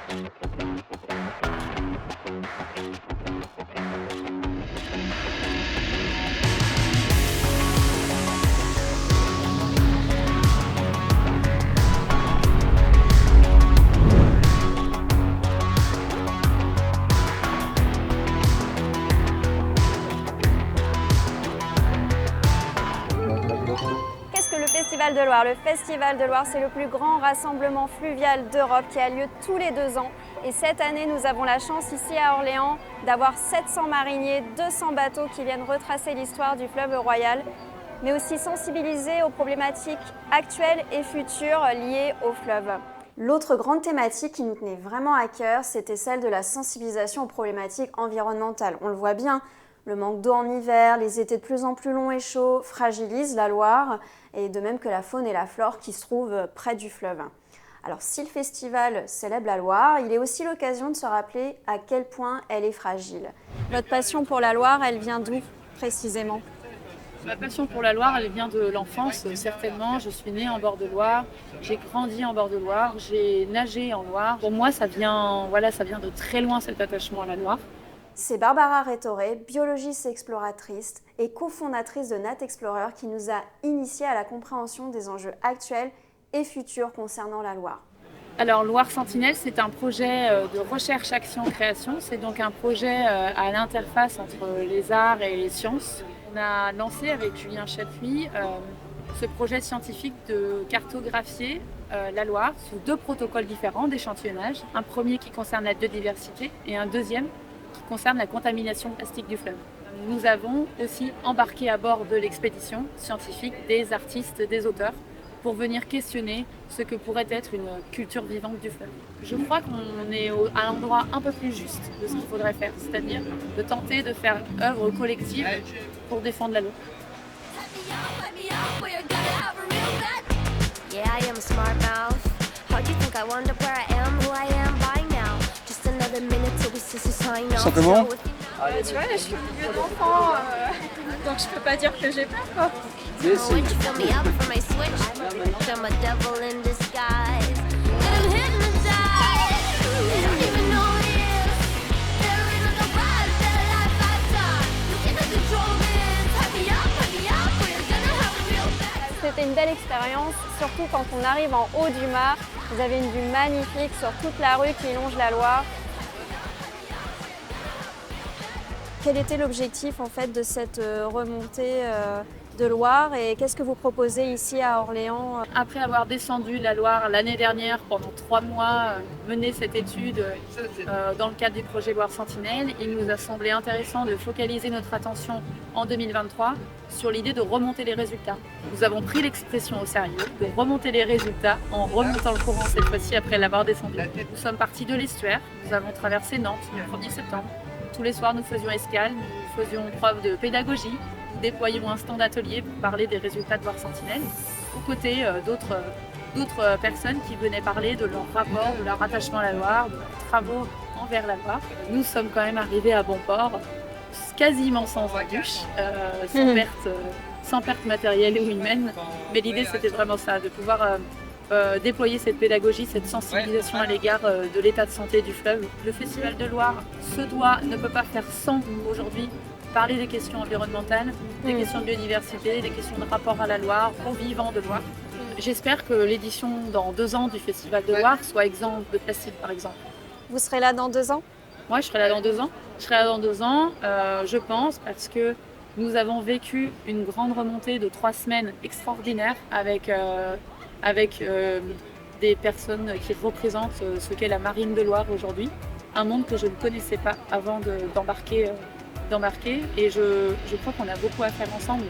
Qu'est-ce que le Festival de Loire? Le Festival de Loire, c'est le plus grand rassemblement fluvial d'Europe qui a lieu tous les 2 ans. Et cette année, nous avons la chance ici à Orléans d'avoir 700 mariniers, 200 bateaux qui viennent retracer l'histoire du fleuve Royal, mais aussi sensibiliser aux problématiques actuelles et futures liées au fleuve. L'autre grande thématique qui nous tenait vraiment à cœur, c'était celle de la sensibilisation aux problématiques environnementales. On le voit bien, le manque d'eau en hiver, les étés de plus en plus longs et chauds fragilisent la Loire, et de même que la faune et la flore qui se trouvent près du fleuve. Alors si le festival célèbre la Loire, il est aussi l'occasion de se rappeler à quel point elle est fragile. Votre passion pour la Loire, elle vient d'où précisément? Ma passion pour la Loire, elle vient de l'enfance, certainement. Je suis née en bord de Loire, j'ai grandi en bord de Loire, j'ai nagé en Loire. Pour moi, ça vient de très loin cet attachement à la Loire. C'est Barbara Rétoré, biologiste et exploratrice et cofondatrice de Nat Explorer, qui nous a initiés à la compréhension des enjeux actuels et futurs concernant la Loire. Alors Loire Sentinelle, c'est un projet de recherche, action, création. C'est donc un projet à l'interface entre les arts et les sciences. On a lancé avec Julien Chapuis ce projet scientifique de cartographier la Loire sous 2 protocoles différents d'échantillonnage. Un premier qui concerne la biodiversité et un deuxième qui concerne la contamination plastique du fleuve. Nous avons aussi embarqué à bord de l'expédition scientifique des artistes, des auteurs, pour venir questionner ce que pourrait être une culture vivante du fleuve. Je crois qu'on est à l'endroit un peu plus juste de ce qu'il faudrait faire, c'est-à-dire de tenter de faire œuvre collective pour défendre la Loire. Tu sens comment? Tu vois, là, je suis au milieu d'enfants, donc je peux pas dire que j'ai peur, quoi. C'était une belle expérience, surtout quand on arrive en haut du mât. Vous avez une vue magnifique sur toute la rue qui longe la Loire. Quel était l'objectif en fait de cette remontée de Loire et qu'est-ce que vous proposez ici à Orléans? Après avoir descendu la Loire l'année dernière pendant 3 mois, mené cette étude dans le cadre du projet Loire Sentinelle, il nous a semblé intéressant de focaliser notre attention en 2023 sur l'idée de remonter les résultats. Nous avons pris l'expression au sérieux, de remonter les résultats en remontant le courant cette fois-ci après l'avoir descendu. Nous sommes partis de l'estuaire, nous avons traversé Nantes le 1er septembre. Tous les soirs, nous faisions escale, nous faisions preuve de pédagogie, nous déployions un stand d'atelier pour parler des résultats de Loire Sentinelle, aux côtés d'autres personnes qui venaient parler de leur rapport, de leur attachement à la Loire, de leurs travaux envers la Loire. Nous sommes quand même arrivés à bon port, quasiment sans embûche, sans perte matérielle ou humaine, mais l'idée c'était vraiment ça, de pouvoir déployer cette pédagogie, cette sensibilisation à l'égard de l'état de santé du fleuve. Le Festival de Loire ne peut pas faire sans aujourd'hui parler des questions environnementales, des questions de biodiversité, des questions de rapport à la Loire, aux vivants de Loire. J'espère que l'édition dans 2 ans du Festival de Loire soit exempte de plastique par exemple. Vous serez là dans 2 ans? Moi je serai là dans 2 ans. Je serai là dans 2 ans, je pense, parce que nous avons vécu une grande remontée de 3 semaines extraordinaires avec des personnes qui représentent ce qu'est la marine de Loire aujourd'hui. Un monde que je ne connaissais pas avant d'embarquer et je crois qu'on a beaucoup à faire ensemble.